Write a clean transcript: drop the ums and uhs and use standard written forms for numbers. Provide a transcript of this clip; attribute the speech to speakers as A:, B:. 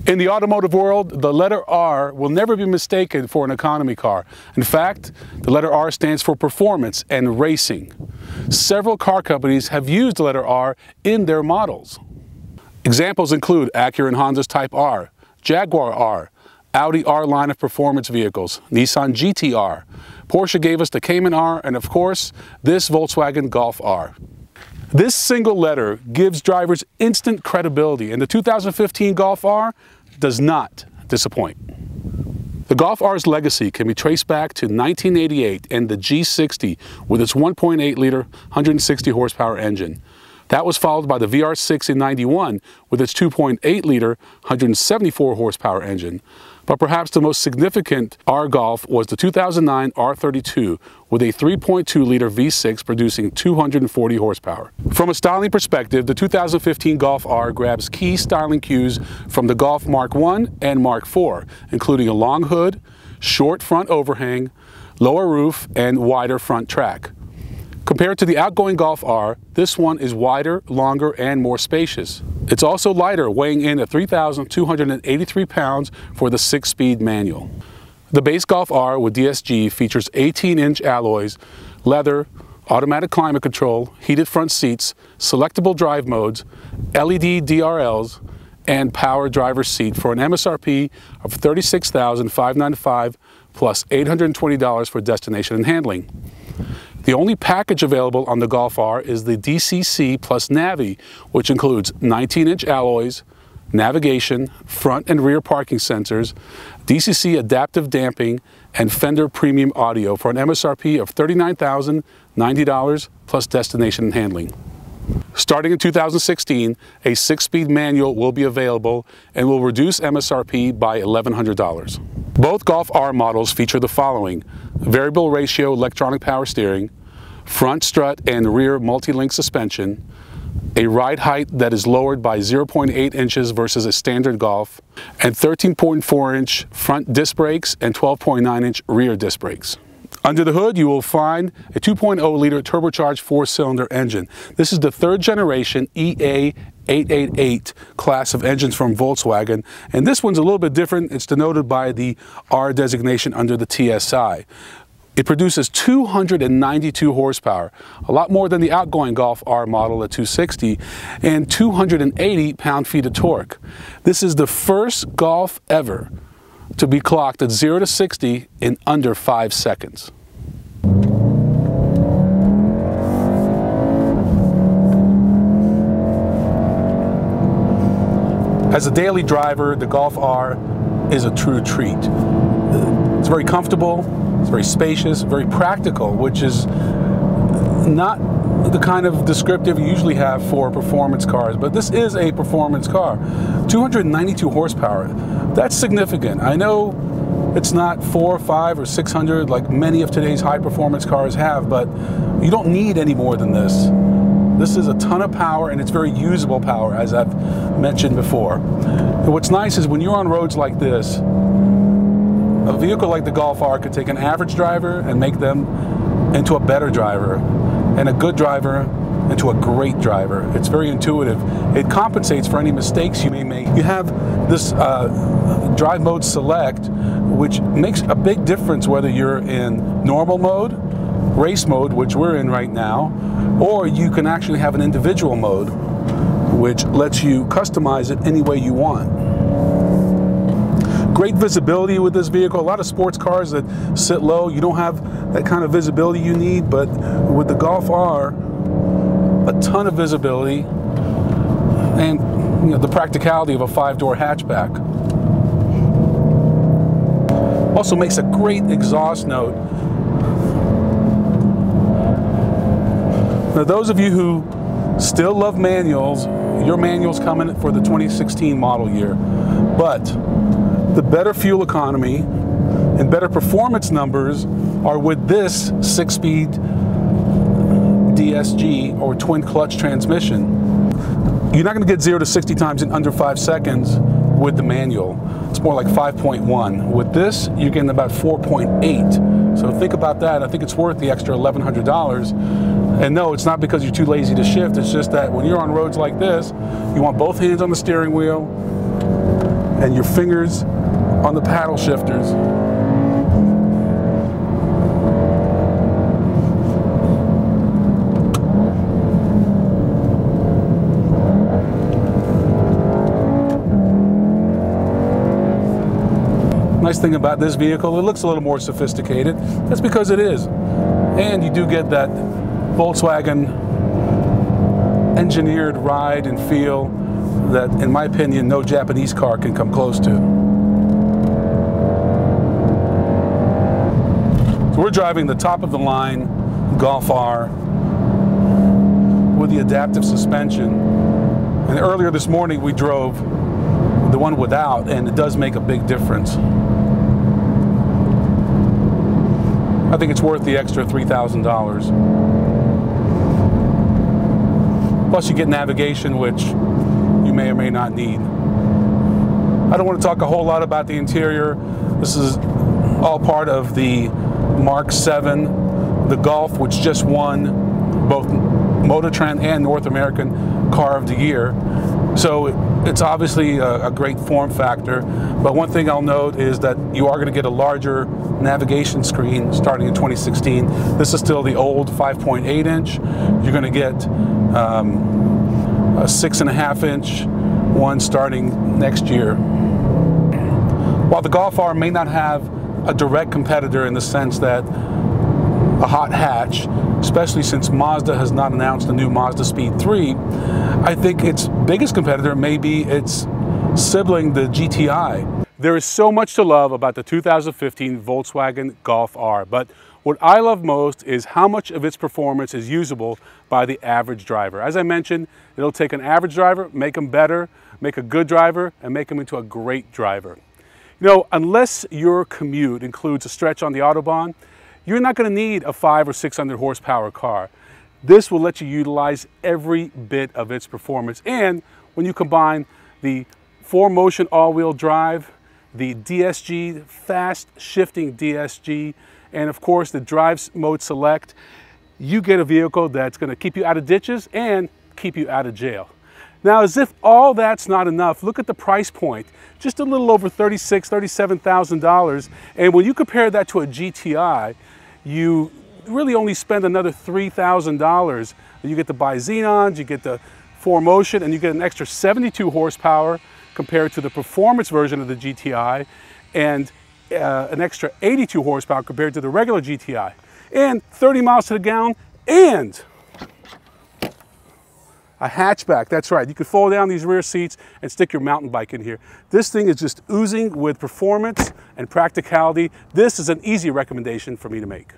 A: In the automotive world, the letter R will never be mistaken for an economy car. In fact, the letter R stands for performance and racing. Several car companies have used the letter R in their models. Examples include Acura and Honda's Type R, Jaguar R, Audi R line of performance vehicles, Nissan GT-R, Porsche gave us the Cayman R, and of course, this Volkswagen Golf R. This single letter gives drivers instant credibility, and the 2015 Golf R does not disappoint. The Golf R's legacy can be traced back to 1988 and the G60 with its 1.8-liter, 160 horsepower engine. That was followed by the VR6 in '91 with its 2.8-liter, 174 horsepower engine. But perhaps the most significant R Golf was the 2009 R32 with a 3.2-liter V6 producing 240 horsepower. From a styling perspective, the 2015 Golf R grabs key styling cues from the Golf Mark I and Mark IV, including a long hood, short front overhang, lower roof, and wider front track. Compared to the outgoing Golf R, this one is wider, longer, and more spacious. It's also lighter, weighing in at 3,283 pounds for the 6-speed manual. The base Golf R with DSG features 18-inch alloys, leather, automatic climate control, heated front seats, selectable drive modes, LED DRLs, and power driver's seat for an MSRP of $36,595 plus $820 for destination and handling. The only package available on the Golf R is the DCC Plus Navi, which includes 19-inch alloys, navigation, front and rear parking sensors, DCC adaptive damping, and Fender premium audio for an MSRP of $39,090 plus destination and handling. Starting in 2016, a 6-speed manual will be available and will reduce MSRP by $1,100. Both Golf R models feature the following: variable ratio electronic power steering, front strut and rear multi-link suspension, a ride height that is lowered by 0.8 inches versus a standard Golf, and 13.4-inch front disc brakes and 12.9-inch rear disc brakes. Under the hood, you will find a 2.0-liter turbocharged 4-cylinder engine. This is the 3rd generation EA888 class of engines from Volkswagen, and this one's a little bit different. It's denoted by the R designation under the TSI. It produces 292 horsepower, a lot more than the outgoing Golf R model at 260, and 280 pound-feet of torque. This is the first Golf ever to be clocked at 0 to 60 in under 5 seconds. As a daily driver, the Golf R is a true treat. It's very comfortable, it's very spacious, very practical, which is not the kind of descriptive you usually have for performance cars, but this is a performance car. 292 horsepower, that's significant. I know it's not 400, 500, or 600 like many of today's high performance cars have, but you don't need any more than this. This is a ton of power, and it's very usable power, as I've mentioned before. And what's nice is when you're on roads like this, a vehicle like the Golf R could take an average driver and make them into a better driver, and a good driver into a great driver. It's very intuitive. It compensates for any mistakes you may make. You have this drive mode select, which makes a big difference whether you're in normal mode, race mode, which we're in right now, or you can actually have an individual mode, which lets you customize it any way you want. Great visibility with this vehicle. A lot of sports cars that sit low, you don't have that kind of visibility you need, but with the Golf R, a ton of visibility and the practicality of a 5-door hatchback. Also makes a great exhaust note. Now, those of you who still love manuals, your manual's coming for the 2016 model year, but the better fuel economy and better performance numbers are with this 6-speed DSG or twin clutch transmission. You're not going to get 0 to 60 times in under 5 seconds with the manual. It's more like 5.1. With this, you're getting about 4.8. So think about that. I think it's worth the extra $1,100. And no, it's not because you're too lazy to shift. It's just that when you're on roads like this, you want both hands on the steering wheel. and your fingers on the paddle shifters. Nice thing about this vehicle, it looks a little more sophisticated. That's because it is. And you do get that Volkswagen engineered ride and feel that, in my opinion, no Japanese car can come close to. So we're driving the top of the line Golf R with the adaptive suspension. And earlier this morning we drove the one without, and it does make a big difference. I think it's worth the extra $3,000. Plus you get navigation, which you may or may not need. I don't want to talk a whole lot about the interior. This is all part of the Mark 7, the Golf, which just won both Motor Trend and North American Car of the Year. So it's obviously a great form factor, but one thing I'll note is that you are going to get a larger navigation screen starting in 2016. This is still the old 5.8 inch. You're going to get a 6.5 inch one starting next year. While the Golf R may not have a direct competitor in the sense that a hot hatch, especially since Mazda has not announced the new Mazda Speed 3, I think its biggest competitor may be its sibling, the GTI. There is so much to love about the 2015 Volkswagen Golf R, but what I love most is how much of its performance is usable by the average driver. As I mentioned, it'll take an average driver, make them better, make a good driver, and make them into a great driver. You know, unless your commute includes a stretch on the Autobahn, you're not going to need a 500 or 600 horsepower car. This will let you utilize every bit of its performance. And when you combine the 4Motion all-wheel drive, the DSG, fast shifting DSG, and of course the Drive Mode Select, you get a vehicle that's going to keep you out of ditches and keep you out of jail. Now, as if all that's not enough, look at the price point. Just a little over $36,000, $37,000. And when you compare that to a GTI, you really only spend another $3,000. You get the bi-xenons, you get the 4Motion, and you get an extra 72 horsepower compared to the performance version of the GTI, and an extra 82 horsepower compared to the regular GTI, and 30 miles to the gallon, and a hatchback. That's right, you can fold down these rear seats and stick your mountain bike in here. This thing is just oozing with performance and practicality. This is an easy recommendation for me to make.